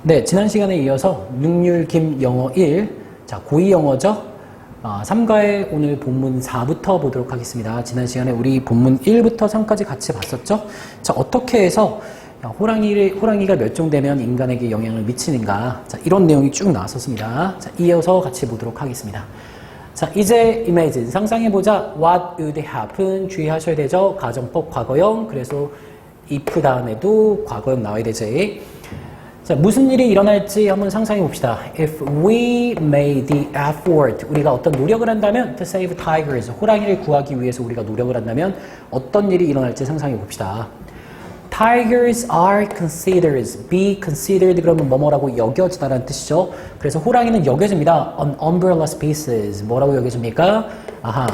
네, 지난 시간에 이어서 능률김 영어 1, 자, 고2 영어죠. 3과의 오늘 본문 4부터 보도록 하겠습니다. 지난 시간에 우리 본문 1부터 3까지 같이 봤었죠. 자, 어떻게 해서 호랑이가 멸종되면 인간에게 영향을 미치는가. 자, 이런 내용이 쭉 나왔었습니다. 자, 이어서 같이 보도록 하겠습니다. 자, 이제 imagine, 상상해보자. What would happen? 주의하셔야 되죠. 가정법 과거형, 그래서 if 다음에도 과거형 나와야 되지. 자, 무슨 일이 일어날지 한번 상상해 봅시다. If we made the effort, 우리가 어떤 노력을 한다면 to save tigers, 호랑이를 구하기 위해서 우리가 노력을 한다면 어떤 일이 일어날지 상상해 봅시다. Tigers are considered, be considered 그러면 뭐뭐라고 여겨지다라는 뜻이죠. 그래서 호랑이는 여겨집니다. An umbrella species, 뭐라고 여겨집니까? 아하,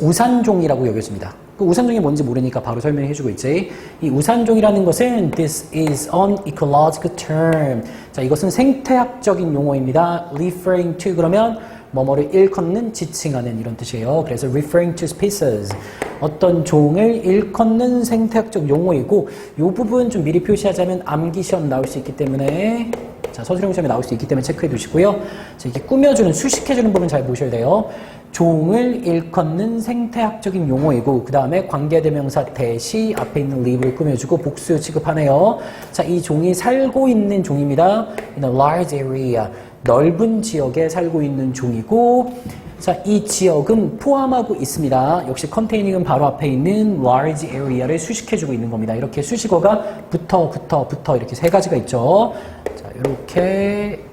우산종이라고 여겨집니다. 그 우산종이 뭔지 모르니까 바로 설명해주고 있지. 이 우산종이라는 것은 this is an ecological term. 자, 이것은 생태학적인 용어입니다. referring to 그러면 뭐뭐를 일컫는, 지칭하는 이런 뜻이에요. 그래서 referring to species. 어떤 종을 일컫는 생태학적 용어이고 이 부분 좀 미리 표시하자면 암기시험 나올 수 있기 때문에 자, 서술형 시험에 나올 수 있기 때문에 체크해 두시고요. 자, 이렇게 꾸며주는, 수식해주는 부분 잘 보셔야 돼요. 종을 일컫는 생태학적인 용어이고 그 다음에 관계대명사 대시 앞에 있는 live를 꾸며주고 복수 취급하네요. 자, 이 종이 살고 있는 종입니다. In a large area, 넓은 지역에 살고 있는 종이고 자, 이 지역은 포함하고 있습니다. 역시 containing 바로 앞에 있는 large area를 수식해주고 있는 겁니다. 이렇게 수식어가 붙어 이렇게 세 가지가 있죠. 자, 이렇게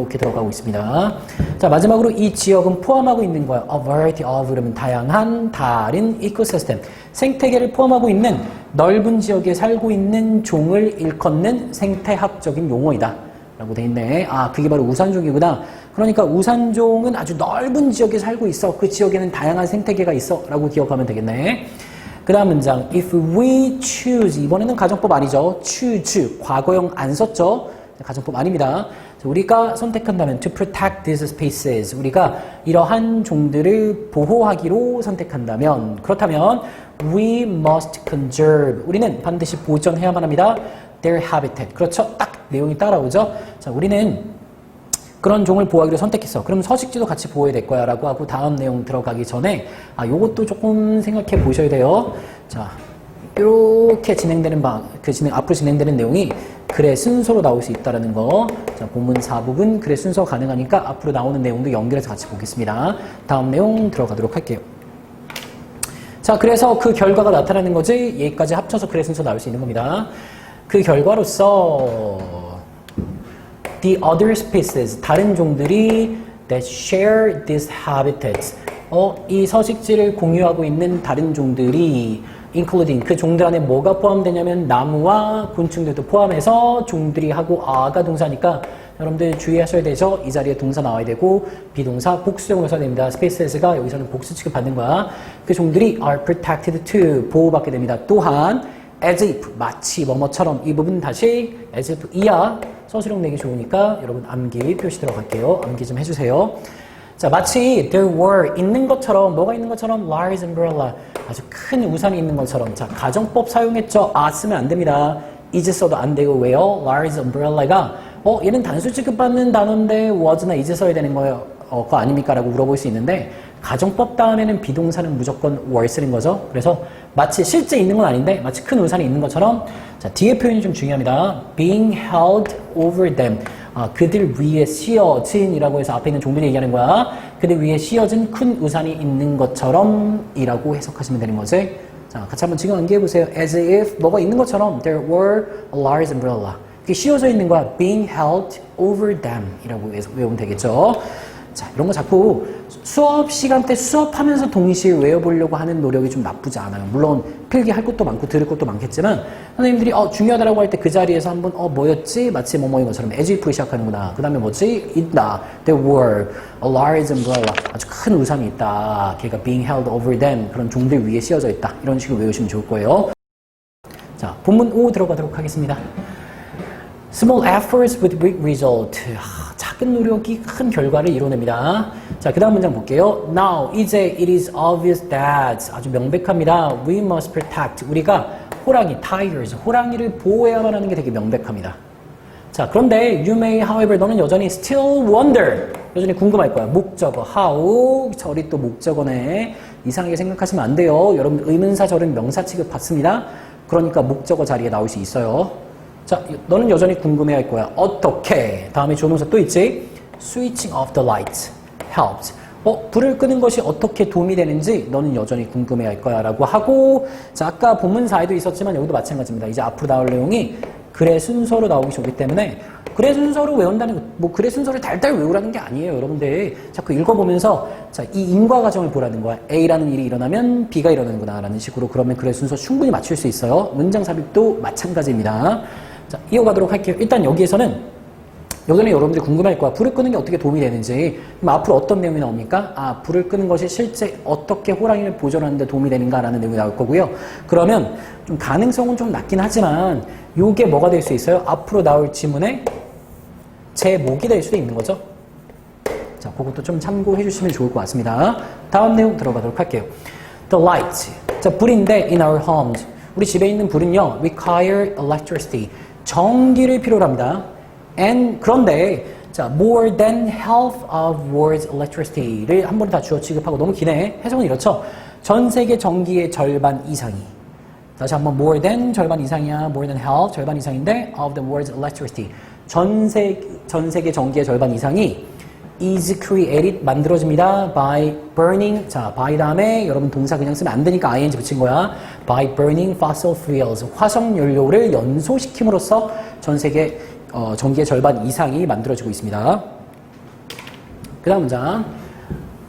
들어가고 있습니다. 자, 마지막으로 이 지역은 포함하고 있는 거야. A variety of 그러면 다양한 다른 이코시스템, 생태계를 포함하고 있는 넓은 지역에 살고 있는 종을 일컫는 생태학적인 용어이다 라고 돼 있네. 아, 그게 바로 우산종이구나. 그러니까 우산종은 아주 넓은 지역에 살고 있어. 그 지역에는 다양한 생태계가 있어 라고 기억하면 되겠네. 그 다음 문장 If we choose, 이번에는 가정법 아니죠. choose, 과거형 안 썼죠. 가정법 아닙니다. 우리가 선택한다면 to protect these species, 우리가 이러한 종들을 보호하기로 선택한다면, 그렇다면 we must conserve, 우리는 반드시 보존해야만 합니다. their habitat, 그렇죠? 딱 내용이 따라오죠. 자, 우리는 그런 종을 보호하기로 선택했어. 그럼 서식지도 같이 보호해야 될 거야 라고 하고 다음 내용 들어가기 전에 요것도 조금 생각해 보셔야 돼요. 자, 이렇게 진행되는 앞으로 진행되는 내용이 글의 순서로 나올 수 있다는 거. 자, 본문 4부분 글의 순서 가능하니까 앞으로 나오는 내용도 연결해서 같이 보겠습니다. 다음 내용 들어가도록 할게요. 자, 그래서 그 결과가 나타나는 거지. 얘까지 합쳐서 글의 순서 나올 수 있는 겁니다. 그 결과로서 the other species, 다른 종들이 that share these habitats, 이 서식지를 공유하고 있는 다른 종들이 including, 그 종들 안에 뭐가 포함되냐면 나무와 곤충들도 포함해서 종들이 하고 아가 동사니까 여러분들 주의하셔야 되죠. 이 자리에 동사 나와야 되고 비동사 복수형으로 써야 됩니다. spaces가 여기서는 복수 취급받는 거야. 그 종들이 are protected to, 보호받게 됩니다. 또한 as if, 마치 뭐뭐처럼, 이 부분 다시 as if 이야 서술형 내기 좋으니까 여러분 암기 표시 들어갈게요. 암기 좀 해주세요. 자, 마치 there were, 있는 것처럼, 뭐가 있는 것처럼 large umbrella, 아주 큰 우산이 있는 것처럼. 자, 가정법 사용했죠. 쓰면 안 됩니다. is 써도 안 되고 왜요? large umbrella가 얘는 단수 취급받는 단어인데 was나 is 써야 되는 거예요. 그거 아닙니까? 라고 물어볼 수 있는데 가정법 다음에는 비동사는 무조건 were 쓰는 거죠. 그래서 마치 실제 있는 건 아닌데 마치 큰 우산이 있는 것처럼. 자, 뒤에 표현이 좀 중요합니다. being held over them, 그들 위에 씌어진이라고 해서 앞에 있는 종들이 얘기하는 거야. 그들 위에 씌어진 큰 우산이 있는 것처럼 이라고 해석하시면 되는 거지. 자, 같이 한번 지금 암기해보세요. As if 뭐가 있는 것처럼 there were a large umbrella, 그게 씌워져 있는 거야. being held over them 이라고 외우면 되겠죠. 자, 이런 거 자꾸 수업 시간 때 수업하면서 동시에 외워보려고 하는 노력이 좀 나쁘지 않아요. 물론 필기할 것도 많고 들을 것도 많겠지만 선생님들이 중요하다라고 할 때 그 자리에서 한번 뭐였지? 마치 뭐뭐인 것처럼 as if 시작하는구나. 그 다음에 뭐지? 있다. There were a large umbrella, 아주 큰 우산이 있다. 걔가 being held over them, 그런 종들 위에 씌워져 있다. 이런 식으로 외우시면 좋을 거예요. 자, 본문 5 들어가도록 하겠습니다. Small efforts with big result. 작은 노력이 큰 결과를 이뤄냅니다. 자, 그 다음 문장 볼게요. Now, 이제 it is obvious that, 아주 명백합니다. We must protect, 우리가 호랑이, tigers, 호랑이를 보호해야만 하는 게 되게 명백합니다. 자, 그런데 you may, however, 너는 여전히 still wonder. 여전히 궁금할 거야. 목적어, how. 절이 또 목적어네. 이상하게 생각하시면 안 돼요. 여러분, 의문사절은 명사 취급 받습니다. 그러니까 목적어 자리에 나올 수 있어요. 자, 너는 여전히 궁금해할 거야. 어떻게? 다음에 조동사 또 있지? Switching off the light helped. 불을 끄는 것이 어떻게 도움이 되는지 너는 여전히 궁금해할 거야 라고 하고, 자, 아까 본문 4에도 있었지만 여기도 마찬가지입니다. 이제 앞으로 나올 내용이 글의 순서로 나오기 좋기 때문에 글의 순서로 외운다는 거, 뭐 글의 순서를 달달 외우라는 게 아니에요. 여러분들 자꾸 읽어보면서 자, 이 인과 과정을 보라는 거야. A라는 일이 일어나면 B가 일어나는구나 라는 식으로. 그러면 글의 순서 충분히 맞출 수 있어요. 문장 삽입도 마찬가지입니다. 자, 이어가도록 할게요. 일단 여기에서는 여전히 여러분들이 궁금할 거야. 불을 끄는 게 어떻게 도움이 되는지. 그럼 앞으로 어떤 내용이 나옵니까? 아, 불을 끄는 것이 실제 어떻게 호랑이를 보존하는 데 도움이 되는가라는 내용이 나올 거고요. 그러면 좀 가능성은 좀 낮긴 하지만 요게 뭐가 될 수 있어요? 앞으로 나올 지문의 제목이 될 수도 있는 거죠. 자, 그것도 좀 참고해 주시면 좋을 것 같습니다. 다음 내용 들어가도록 할게요. The light. 자, 불인데 in our homes. 우리 집에 있는 불은요, require electricity. 전기를 필요로 합니다. And 그런데 자, more than half of world's electricity를 한 번에 다 주어 취급하고 너무 기네. 해석은 이렇죠. 전 세계 전기의 절반 이상이. 다시 한번 more than 절반 이상이야. more than half 절반 이상인데 of the world's electricity. 전 세계 전기의 절반 이상이 is created 만들어집니다. by burning. 자, by 다음에 여러분 동사 그냥 쓰면 안 되니까 ing 붙인 거야. by burning fossil fuels. 화석 연료를 연소시킴으로써 전 세계 전기의 절반 이상이 만들어지고 있습니다. 그 다음 문장.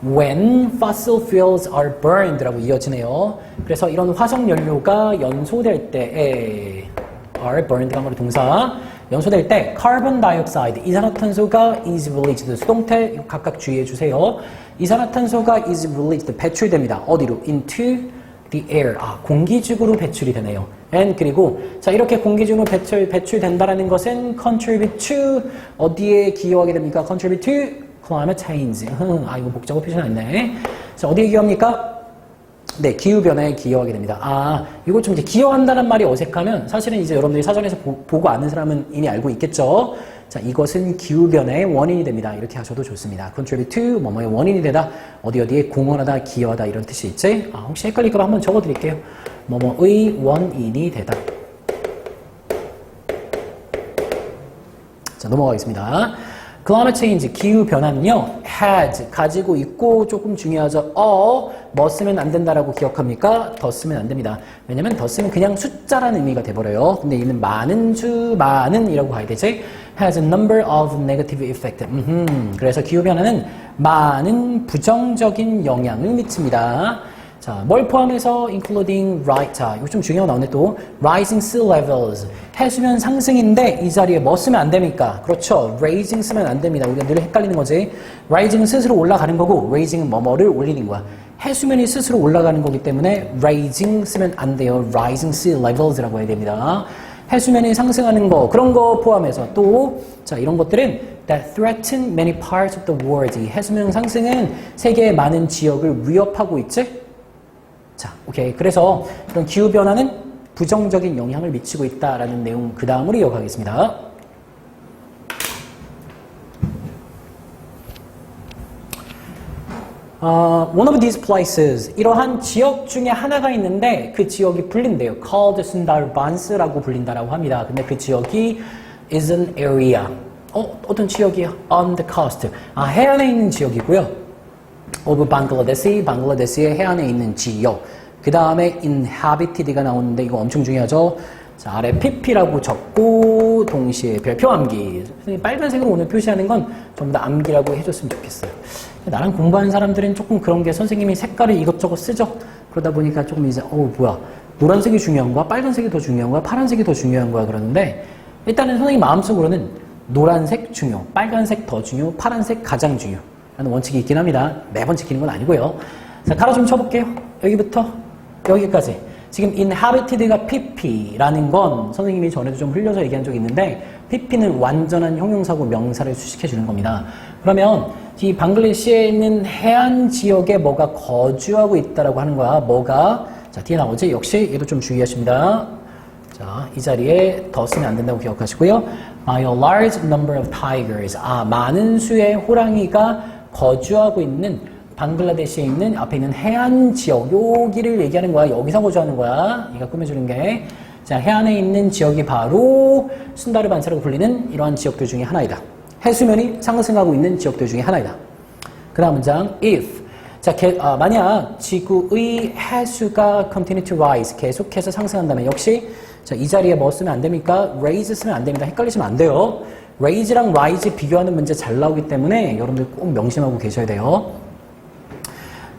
When fossil fuels are burned 라고 이어지네요. 그래서 이런 화석 연료가 연소될 때에 are burned가 뭐로 동사 연소될 때 carbon dioxide 이산화탄소가 is released 수동태 각각 주의해 주세요. 이산화탄소가 is released 배출됩니다. 어디로? into the air. 아, 공기중으로 배출이 되네요. and 그리고 자, 이렇게 공기중으로 배출된다라는 것은 contribute to 어디에 기여하게 됩니까? contribute to climate change. 아, 이거 목적어 표시는 안 네. 자, 어디에 기여합니까? 네, 기후변화에 기여하게 됩니다. 아, 이거 좀 이제 기여한다는 말이 어색하면 사실은 이제 여러분들이 사전에서 보고 아는 사람은 이미 알고 있겠죠. 자, 이것은 기후변화의 원인이 됩니다. 이렇게 하셔도 좋습니다. contribute to 뭐뭐의 원인이 되다, 어디에 공헌하다, 기여하다 이런 뜻이 있지? 아, 혹시 헷갈릴까 봐 한번 적어 드릴게요. 뭐뭐의 원인이 되다. 자, 넘어가겠습니다. climate change, 기후변화는요, has, 가지고 있고 조금 중요하죠. 뭐 쓰면 안 된다라고 기억합니까? 더 쓰면 안 됩니다. 왜냐면 더 쓰면 그냥 숫자라는 의미가 돼버려요. 근데 얘는 많은이라고 봐야 되지? has a number of negative effect. 그래서 기후변화는 많은 부정적인 영향을 미칩니다. 자, 뭘 포함해서 including 자, 이거 좀 중요한 거 나오네 또. rising sea levels. 해수면 상승인데 이 자리에 뭐 쓰면 안 됩니까? 그렇죠. raising 쓰면 안 됩니다. 우리가 늘 헷갈리는 거지. rising은 스스로 올라가는 거고 raising은 뭐뭐를 올리는 거야. 해수면이 스스로 올라가는 거기 때문에 raising 쓰면 안 돼요. rising sea levels라고 해야 됩니다. 해수면이 상승하는 거, 그런 거 포함해서 또, 자, 이런 것들은 that threaten many parts of the world. 이 해수면 상승은 세계의 많은 지역을 위협하고 있지? 자, 오케이. 그래서 그런 기후변화는 부정적인 영향을 미치고 있다라는 내용 그 다음으로 이어가겠습니다. One of these places, 이러한 지역 중에 하나가 있는데 그 지역이 불린대요. called Sundarbans라고 불린다라고 합니다. 근데 그 지역이 is an area. 어떤 지역이야? On the coast. 아, 해안에 있는 지역이고요. of Bangladesh, 방글라데시의 해안에 있는 지역. 그 다음에 inhabited가 나오는데 이거 엄청 중요하죠. 자, 아래 pp라고 적고 동시에 별표 암기. 빨간색으로 오늘 표시하는 건 전부 다 암기라고 해줬으면 좋겠어요. 나랑 공부하는 사람들은 조금 그런 게 선생님이 색깔을 이것저것 쓰죠. 그러다 보니까 조금 이제 뭐야, 노란색이 중요한 거야? 빨간색이 더 중요한 거야? 파란색이 더 중요한 거야? 그러는데 일단은 선생님 마음속으로는 노란색 중요, 빨간색 더 중요, 파란색 가장 중요 라는 원칙이 있긴 합니다. 매번 지키는 건 아니고요. 자, 가로 좀 쳐볼게요. 여기부터 여기까지. 지금 inhabited가 pp라는 건 선생님이 전에도 좀 흘려서 얘기한 적이 있는데 pp는 완전한 형용사고 명사를 수식해 주는 겁니다. 그러면 이 방글라데시에 있는 해안 지역에 뭐가 거주하고 있다라고 하는 거야. 뭐가? 자, 뒤에 나오지? 역시 얘도 좀 주의하십니다. 자, 이 자리에 더 쓰면 안 된다고 기억하시고요. by a large number of tigers. 많은 수의 호랑이가 거주하고 있는 방글라데시에 있는 앞에 있는 해안 지역, 여기를 얘기하는 거야. 여기서 거주하는 거야. 얘가 꾸며주는 게. 자, 해안에 있는 지역이 바로 순다르반사라고 불리는 이러한 지역들 중에 하나이다. 해수면이 상승하고 있는 지역들 중에 하나이다. 그 다음 문장, if. 자, 만약 지구의 해수가 continue to rise, 계속해서 상승한다면 역시 자, 이 자리에 뭐 쓰면 안 됩니까? raise 쓰면 안 됩니다. 헷갈리시면 안 돼요. raise랑 rise 비교하는 문제 잘 나오기 때문에 여러분들 꼭 명심하고 계셔야 돼요.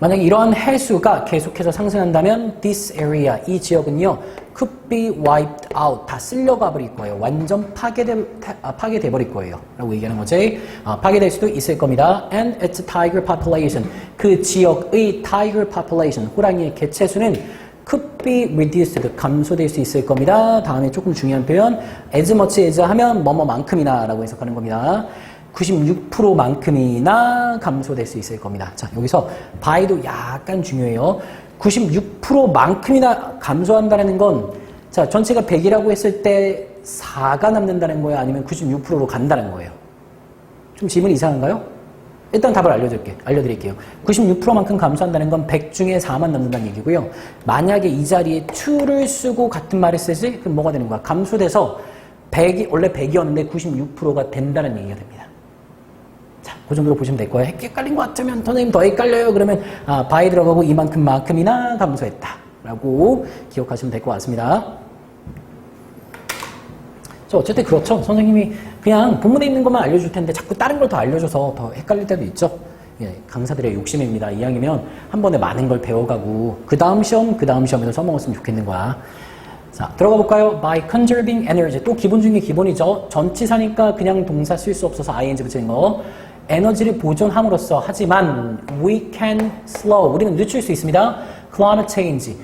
만약 이러한 해수가 계속해서 상승한다면 this area, 이 지역은요 could be wiped out, 다 쓸려가 버릴 거예요. 완전 파괴돼 버릴 거예요 라고 얘기하는 거지. 파괴될 수도 있을 겁니다. And its tiger population, 그 지역의 tiger population, 호랑이의 개체수는 could be reduced, 감소될 수 있을 겁니다. 다음에 조금 중요한 표현, as much as 하면 뭐뭐만큼이나 라고 해석하는 겁니다. 96%만큼이나 감소될 수 있을 겁니다. 자, 여기서 by도 약간 중요해요. 96%만큼이나 감소한다는 건, 자, 전체가 100이라고 했을 때 4가 남는다는 거예요? 아니면 96%로 간다는 거예요? 좀 질문이 이상한가요? 일단 답을 알려드릴게요. 96%만큼 감소한다는 건 100 중에 4만 남는다는 얘기고요. 만약에 이 자리에 to를 쓰고 같은 말을 쓰지? 그럼 뭐가 되는 거야? 감소돼서 100이, 원래 100이었는데 96%가 된다는 얘기가 됩니다. 자, 그 정도로 보시면 될 거예요. 헷갈린 것 같으면 선생님 더 헷갈려요. 그러면 by 들어가고 이만큼만큼이나 감소했다 라고 기억하시면 될 것 같습니다. 자, 어쨌든 그렇죠. 선생님이 그냥 본문에 있는 것만 알려줄 텐데 자꾸 다른 걸 더 알려줘서 더 헷갈릴 때도 있죠. 예, 강사들의 욕심입니다. 이왕이면 한 번에 많은 걸 배워가고 그 다음 시험에서 써먹었으면 좋겠는 거야. 자, 들어가 볼까요? By conserving energy. 또 기본 중에 기본이죠. 전치사니까 그냥 동사 쓸 수 없어서 ing 붙이는 거. 에너지를 보존함으로써, 하지만 we can slow, 우리는 늦출 수 있습니다. climate change,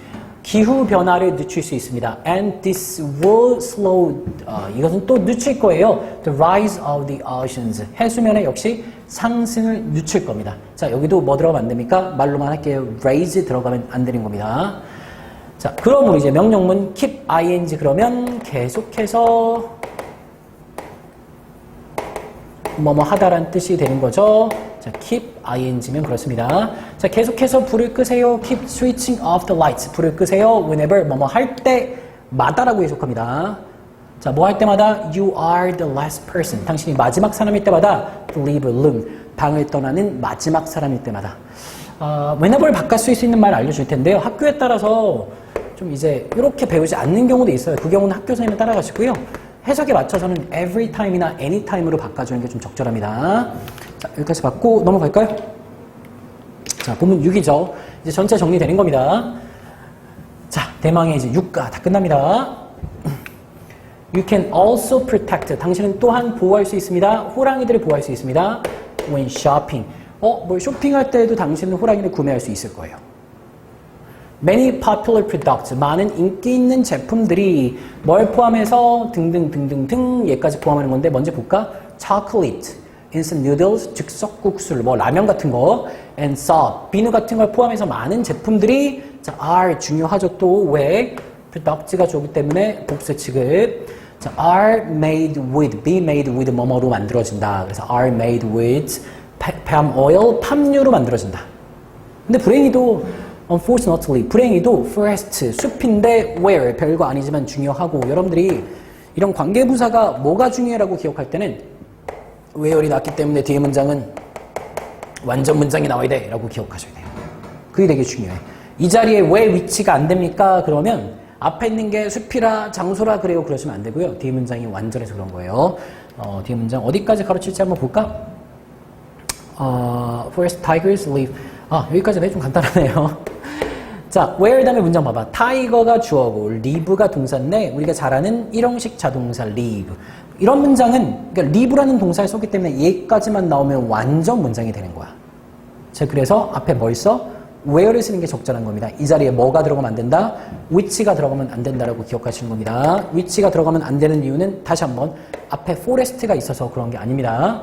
기후 변화를 늦출 수 있습니다. and this will slow, 이것은 또 늦출 거예요. the rise of the oceans, 해수면에 역시 상승을 늦출 겁니다. 자, 여기도 뭐 들어가면 안 됩니까? 말로만 할게요. raise 들어가면 안 되는 겁니다. 자, 그러면 이제 명령문 keep ing 그러면 계속해서 뭐뭐 하다란 뜻이 되는 거죠. 자, keep ing면 그렇습니다. 자, 계속해서 불을 끄세요. keep switching off the lights. 불을 끄세요. whenever 뭐뭐 할 때마다라고 해석합니다. 자, 뭐 할 때마다 you are the last person. 당신이 마지막 사람일 때마다 to leave a room. 방을 떠나는 마지막 사람일 때마다. whenever를 바꿔 쓸 수 있는 말 알려줄 텐데요. 학교에 따라서 좀 이제 이렇게 배우지 않는 경우도 있어요. 그 경우는 학교 선생님 따라가시고요. 해석에 맞춰서는 every time이나 any time으로 바꿔주는 게 좀 적절합니다. 자, 여기까지 받고 넘어갈까요? 자, 본문 6이죠. 이제 전체 정리되는 겁니다. 자, 대망의 이제 6가 다 끝납니다. You can also protect. 당신은 또한 보호할 수 있습니다. 호랑이들을 보호할 수 있습니다. When shopping. 뭐 쇼핑할 때에도 당신은 호랑이를 구매할 수 있을 거예요. Many popular products, 많은 인기 있는 제품들이 뭘 포함해서 등등등등등 얘까지 포함하는 건데 먼저 볼까? Chocolate, instant noodles, 즉석국술, 뭐 라면 같은 거, and salt, 비누 같은 걸 포함해서 많은 제품들이 자, are 중요하죠. 또 왜? products가 좋기 때문에 복수 취급. 자, are made with, be made with 뭐뭐로 만들어진다. 그래서 are made with palm oil, 팜유로 만들어진다. 근데 불행히도 Unfortunately, 불행히도 forest, 숲인데 where, 별거 아니지만 중요하고 여러분들이 이런 관계부사가 뭐가 중요해라고 기억할 때는 where이 났기 때문에 뒤에 문장은 완전 문장이 나와야 돼 라고 기억하셔야 돼요. 그게 되게 중요해. 이 자리에 왜 위치가 안 됩니까? 그러면 앞에 있는 게 숲이라 장소라 그래요. 그러시면 안 되고요. 뒤에 문장이 완전해서 그런 거예요. 뒤에 문장 어디까지 가르칠지 한번 볼까? Forest tigers live. 여기까지는 좀 간단하네요. 자, where 다음에 문장 봐봐. 타이거가 주어고 live가 동사인데 우리가 잘 아는 일형식 자동사 live. 이런 문장은 그러니까 live라는 동사를 썼기 때문에 얘까지만 나오면 완전 문장이 되는 거야. 자, 그래서 앞에 뭘 써? where를 쓰는 게 적절한 겁니다. 이 자리에 뭐가 들어가면 안 된다? which가 들어가면 안 된다라고 기억하시는 겁니다. which가 들어가면 안 되는 이유는 다시 한번 앞에 forest가 있어서 그런 게 아닙니다.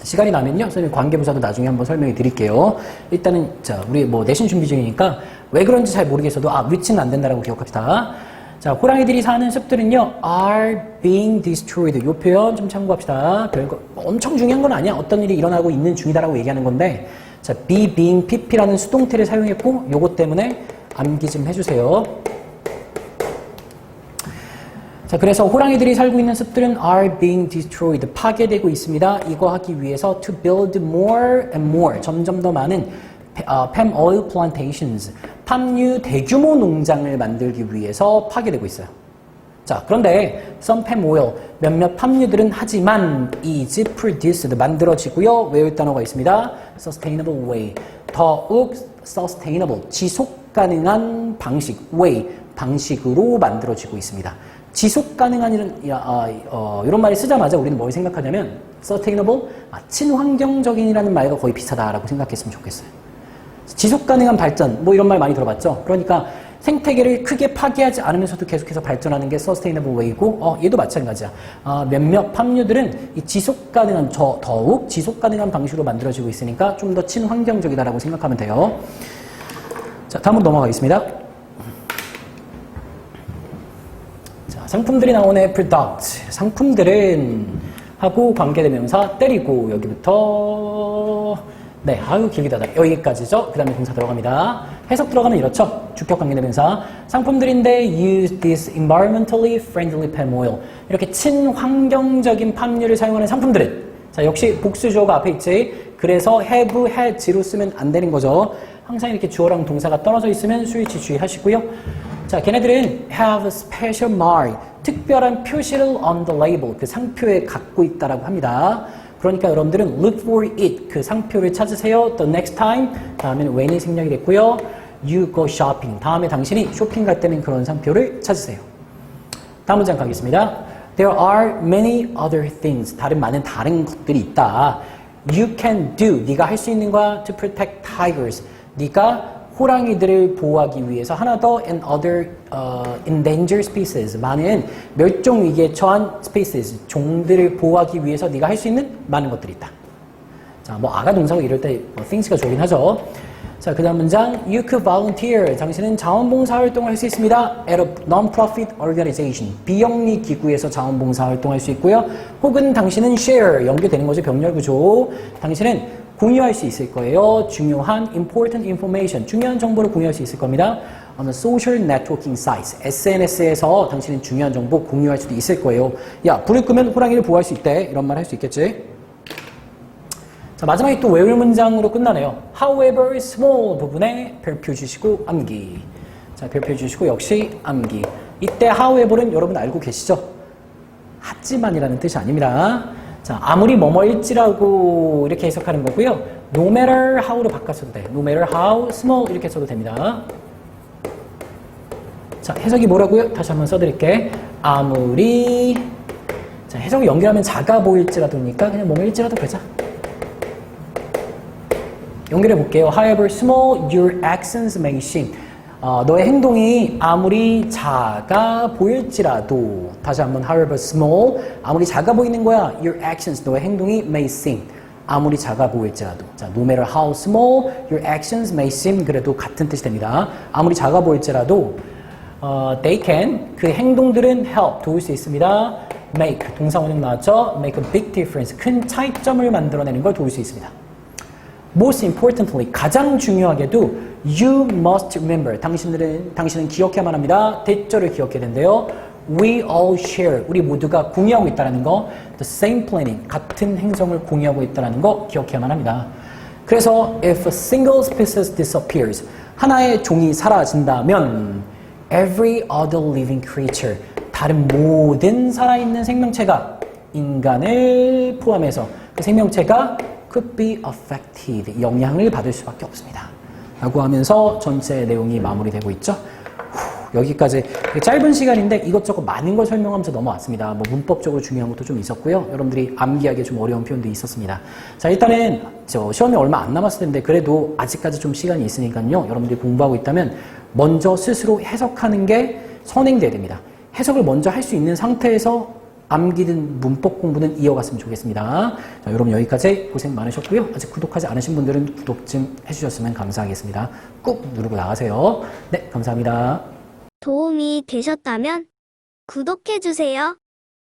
시간이 나면요, 선생님 관계부사도 나중에 한번 설명해 드릴게요. 일단은 자, 우리 뭐 내신 준비 중이니까 왜 그런지 잘 모르겠어도 which는 안 된다라고 기억합시다. 자, 호랑이들이 사는 숲들은요, are being destroyed. 이 표현 좀 참고합시다. 별거 엄청 중요한 건 아니야. 어떤 일이 일어나고 있는 중이다라고 얘기하는 건데, 자, be, being, pp라는 수동태를 사용했고, 요것 때문에 암기 좀 해주세요. 자, 그래서 호랑이들이 살고 있는 숲들은 are being destroyed. 파괴되고 있습니다. 이거 하기 위해서 to build more and more. 점점 더 많은 palm oil plantations. 팜유 대규모 농장을 만들기 위해서 파괴되고 있어요. 자, 그런데 some palm oil, 몇몇 팜유들은 하지만 is produced, 만들어지고요. 외울 단어가 있습니다. sustainable way, 더욱 sustainable, 지속 가능한 방식, way, 방식으로 만들어지고 있습니다. 지속 가능한 이런 말을 쓰자마자 우리는 뭘 생각하냐면 sustainable, 친환경적인이라는 말과 거의 비슷하다라고 생각했으면 좋겠어요. 지속 가능한 발전, 뭐 이런 말 많이 들어봤죠? 그러니까 생태계를 크게 파괴하지 않으면서도 계속해서 발전하는 게 sustainable way고, 얘도 마찬가지야. 몇몇 팜유들은 이 지속 가능한, 더욱 지속 가능한 방식으로 만들어지고 있으니까 좀 더 친환경적이다라고 생각하면 돼요. 자, 다음으로 넘어가겠습니다. 자, 상품들이 나오네. product. 상품들은 하고 관계대명사 때리고 여기부터 네, 아유 길게 닫아. 여기까지죠. 그 다음에 동사 들어갑니다. 해석 들어가면 이렇죠. 주격 관계대명사. 상품들인데 use this environmentally friendly palm oil. 이렇게 친환경적인 팜유를 사용하는 상품들은, 자, 역시 복수주어가 앞에 있지. 그래서 have, had로 쓰면 안 되는 거죠. 항상 이렇게 주어랑 동사가 떨어져 있으면 스위치 주의하시고요. 자, 걔네들은 have a special mark. 특별한 표시를 on the label. 그 상표에 갖고 있다라고 합니다. 그러니까 여러분들은 look for it, 그 상표를 찾으세요. The next time, 다음에는 when이 생략이 됐고요. You go shopping, 다음에 당신이 쇼핑 갈 때는 그런 상표를 찾으세요. 다음 문장 가겠습니다. There are many other things, 많은 다른 것들이 있다. You can do, 네가 할 수 있는 거야. To protect tigers, 네가 호랑이들을 보호하기 위해서 하나 더 and other endangered species, 많은 멸종 위기에 처한 species, 종들을 보호하기 위해서 네가 할 수 있는 많은 것들이 있다. 자, 뭐 아가 동사고 이럴 때 things가 좋긴 하죠. 자, 그 다음 문장 You could volunteer, 당신은 자원봉사 활동을 할 수 있습니다. At a non-profit organization, 비영리 기구에서 자원봉사 활동할 수 있고요. 혹은 당신은 share, 연결되는 거죠. 병렬구조. 당신은 공유할 수 있을 거예요. 중요한 important information, 중요한 정보를 공유할 수 있을 겁니다. on a social networking sites, SNS에서 당신은 중요한 정보 공유할 수도 있을 거예요. 야, 불을 끄면 호랑이를 보호할 수 있대. 이런 말 할 수 있겠지? 자, 마지막에 또 외울 문장으로 끝나네요. However small 부분에 별표 주시고 암기. 자, 별표 주시고 역시 암기. 이때 however는 여러분 알고 계시죠? 하지만이라는 뜻이 아닙니다. 자, 아무리 뭐뭐일지라고 이렇게 해석하는 거고요. No matter how로 바꿔서도 돼. No matter how small 이렇게 써도 됩니다. 자, 해석이 뭐라고요? 다시 한번 써드릴게. 아무리, 자, 해석을 연결하면 작아 보일지라도니까 그냥 뭐뭐일지라도 되자. 연결해 볼게요. However small your actions may seem. 너의 행동이 아무리 작아 보일지라도, 다시 한번 however small, 아무리 작아 보이는 거야. Your actions, 너의 행동이 may seem, 아무리 작아 보일지라도. 자, no matter how small your actions may seem, 그래도 같은 뜻이 됩니다. 아무리 작아 보일지라도 they can, 그 행동들은 help, 도울 수 있습니다. make, 동사원형 나왔죠? make a big difference, 큰 차이점을 만들어내는 걸 도울 수 있습니다. Most importantly, 가장 중요하게도 you must remember, 당신은 기억해야만 합니다. 대절을 기억해야 된대요. We all share, 우리 모두가 공유하고 있다는 거. The same planet, 같은 행성을 공유하고 있다는 거 기억해야만 합니다. 그래서 if a single species disappears, 하나의 종이 사라진다면 every other living creature, 다른 모든 살아있는 생명체가, 인간을 포함해서 그 생명체가 could be affected, 영향을 받을 수밖에 없습니다. 라고 하면서 전체 내용이 마무리되고 있죠. 여기까지 짧은 시간인데 이것저것 많은 걸 설명하면서 넘어왔습니다. 뭐 문법적으로 중요한 것도 좀 있었고요. 여러분들이 암기하기 좀 어려운 표현도 있었습니다. 자, 일단은 시험이 얼마 안 남았을 텐데 그래도 아직까지 좀 시간이 있으니까요. 여러분들이 공부하고 있다면 먼저 스스로 해석하는 게 선행돼야 됩니다. 해석을 먼저 할 수 있는 상태에서 암기든 문법 공부는 이어갔으면 좋겠습니다. 자, 여러분 여기까지 고생 많으셨고요. 아직 구독하지 않으신 분들은 구독 좀 해주셨으면 감사하겠습니다. 꾹 누르고 나가세요. 네, 감사합니다. 도움이 되셨다면 구독해주세요.